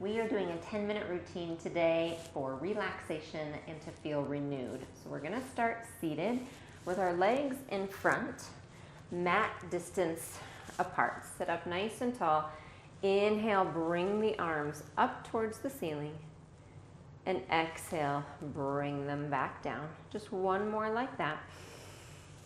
We are doing a 10-minute routine today for relaxation and to feel renewed. So we're gonna start seated with our legs in front, mat distance apart. Sit up nice and tall. Inhale, bring the arms up towards the ceiling. And exhale, bring them back down. Just one more like that.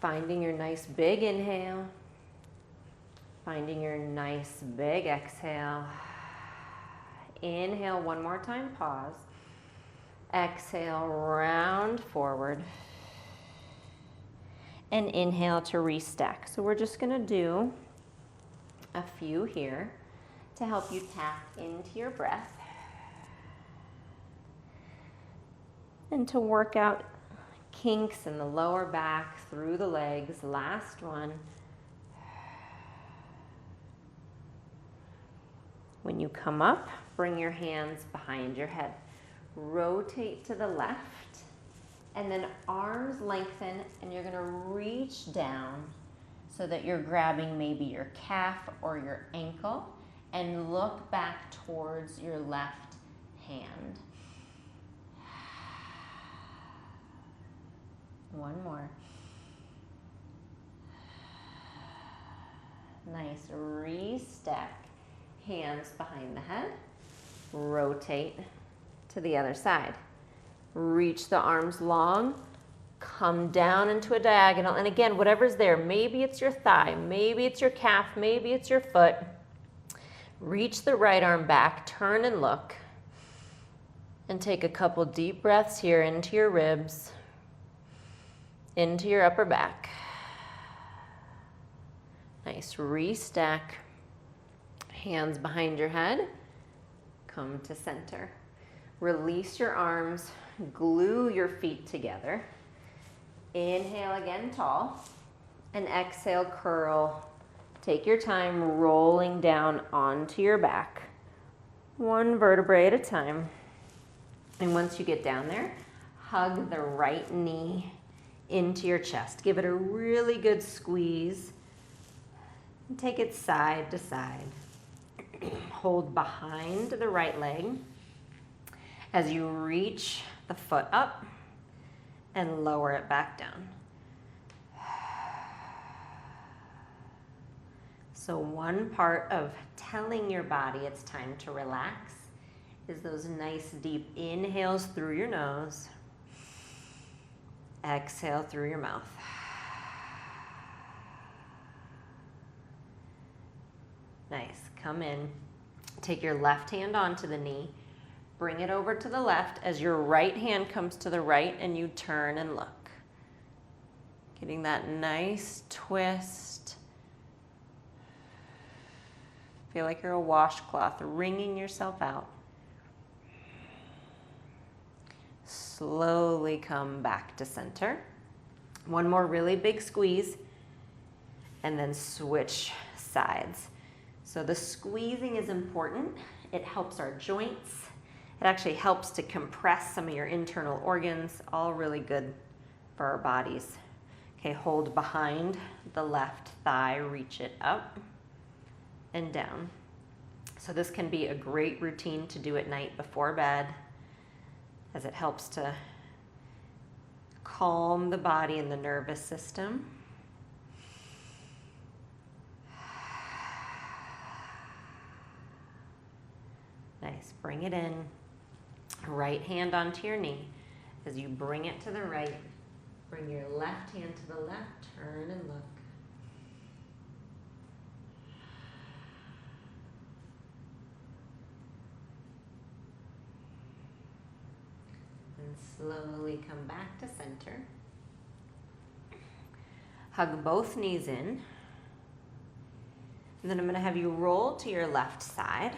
Finding your nice big inhale. Finding your nice big exhale. Inhale one more time, pause. Exhale, round forward. And inhale to restack. So we're just gonna do a few here to help you tap into your breath and to work out kinks in the lower back through the legs. Last one. When you come up, bring your hands behind your head. Rotate to the left, and then arms lengthen, and you're gonna reach down so that you're grabbing maybe your calf or your ankle, and look back towards your left hand. One more. Nice, restack. Hands behind the head. Rotate to the other side. Reach the arms long. Come down into a diagonal. And again, whatever's there, maybe it's your thigh, maybe it's your calf, maybe it's your foot. Reach the right arm back, turn and look. And take a couple deep breaths here into your ribs, into your upper back. Nice, restack. Hands behind your head. Come to center. Release your arms, glue your feet together. Inhale again, tall. And exhale, curl. Take your time rolling down onto your back. One vertebrae at a time. And once you get down there, hug the right knee into your chest. Give it a really good squeeze. And take it side to side. Hold behind the right leg as you reach the foot up and lower it back down. So one part of telling your body it's time to relax is those nice deep inhales through your nose. Exhale through your mouth. Nice, come in. Take your left hand onto the knee. Bring it over to the left as your right hand comes to the right and you turn and look. Getting that nice twist. Feel like you're a washcloth, wringing yourself out. Slowly come back to center. One more really big squeeze, and then switch sides. So the squeezing is important. It helps our joints. It actually helps to compress some of your internal organs, all really good for our bodies. Okay, hold behind the left thigh, reach it up and down. So this can be a great routine to do at night before bed, as it helps to calm the body and the nervous system. Nice, bring it in. Right hand onto your knee. As you bring it to the right, bring your left hand to the left, turn and look. And slowly come back to center. Hug both knees in. And then I'm going to have you roll to your left side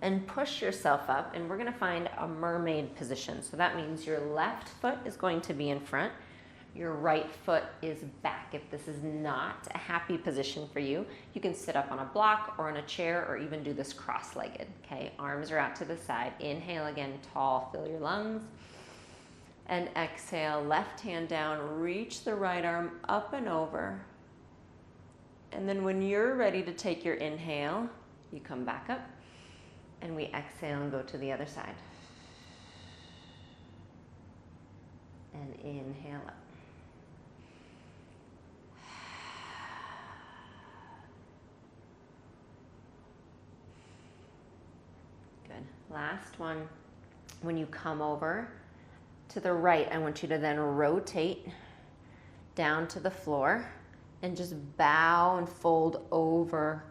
and push yourself up, and we're gonna find a mermaid position. So that means your left foot is going to be in front, your right foot is back. If this is not a happy position for you, you can sit up on a block or in a chair or even do this cross-legged, okay? Arms are out to the side. Inhale again, tall, fill your lungs. And exhale, left hand down, reach the right arm up and over. And then when you're ready to take your inhale, you come back up. And we exhale and go to the other side. And inhale up. Good. Last one. When you come over to the right, I want you to then rotate down to the floor and just bow and fold over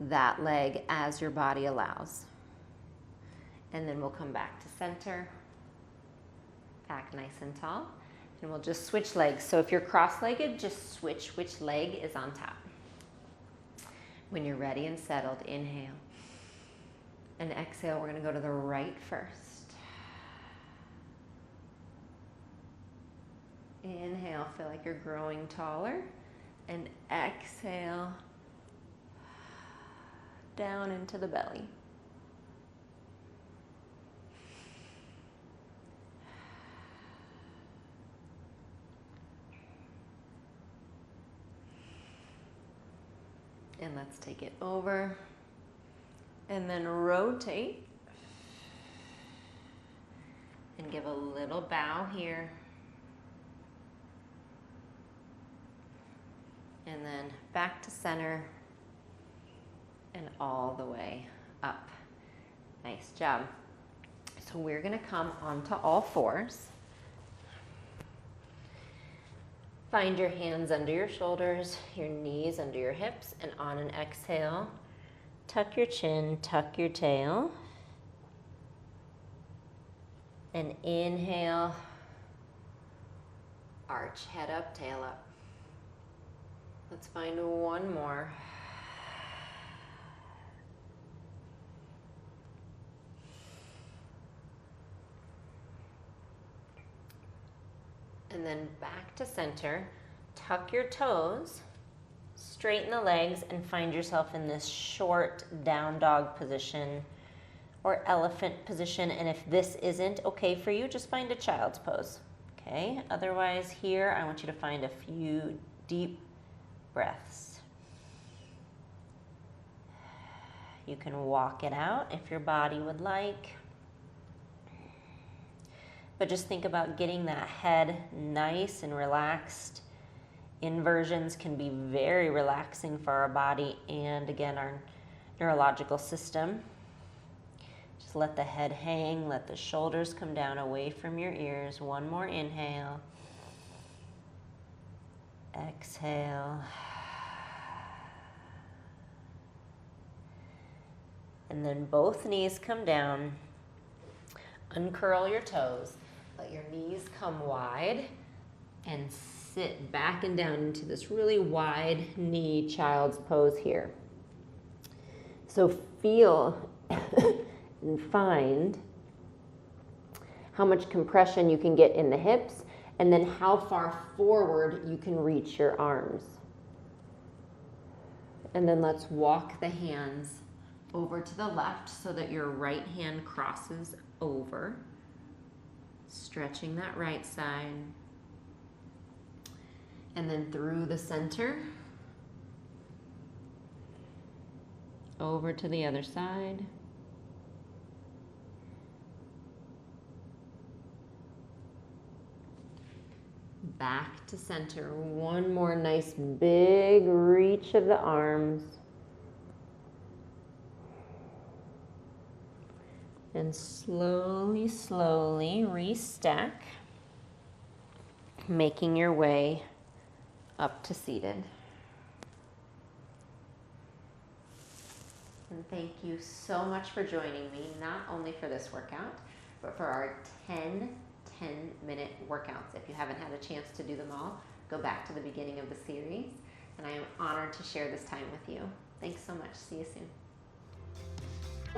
that leg as your body allows. And then we'll come back to center, back nice and tall, and we'll just switch legs. So if you're cross-legged, just switch which leg is on top. When you're ready and settled, inhale. And exhale, we're gonna go to the right first. Inhale, feel like you're growing taller. And exhale, down into the belly. And let's take it over. And then rotate. And give a little bow here. And then back to center. And all the way up. Nice job. So we're going to come onto all fours. Find your hands under your shoulders, your knees under your hips, and on an exhale, tuck your chin, tuck your tail. And inhale, arch, head up, tail up. Let's find one more. And then back to center, tuck your toes, straighten the legs, and find yourself in this short down dog position or elephant position. And if this isn't okay for you, just find a child's pose, okay? Otherwise, here, I want you to find a few deep breaths. You can walk it out if your body would like. But just think about getting that head nice and relaxed. Inversions can be very relaxing for our body and, again, our neurological system. Just let the head hang, let the shoulders come down away from your ears. One more inhale. Exhale. And then both knees come down. Uncurl your toes. Let your knees come wide and sit back and down into this really wide knee child's pose here. So feel and find how much compression you can get in the hips and then how far forward you can reach your arms. And then let's walk the hands over to the left so that your right hand crosses over. Stretching that right side. And then through the center. Over to the other side. Back to center. One more nice big reach of the arms. And slowly, slowly restack, making your way up to seated. And thank you so much for joining me, not only for this workout, but for our 10-minute workouts. If you haven't had a chance to do them all, go back to the beginning of the series. And I am honored to share this time with you. Thanks so much. See you soon.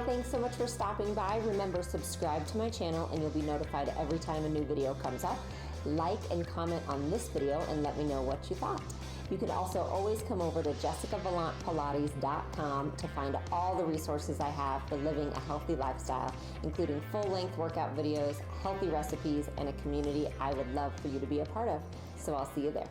Thanks so much for stopping by. Remember, subscribe to my channel and you'll be notified every time a new video comes up. Like and comment on this video and let me know what you thought. You can also always come over to jessicavalantpilates.com to find all the resources I have for living a healthy lifestyle, including full-length workout videos, healthy recipes, and a community I would love for you to be a part of. So I'll see you there.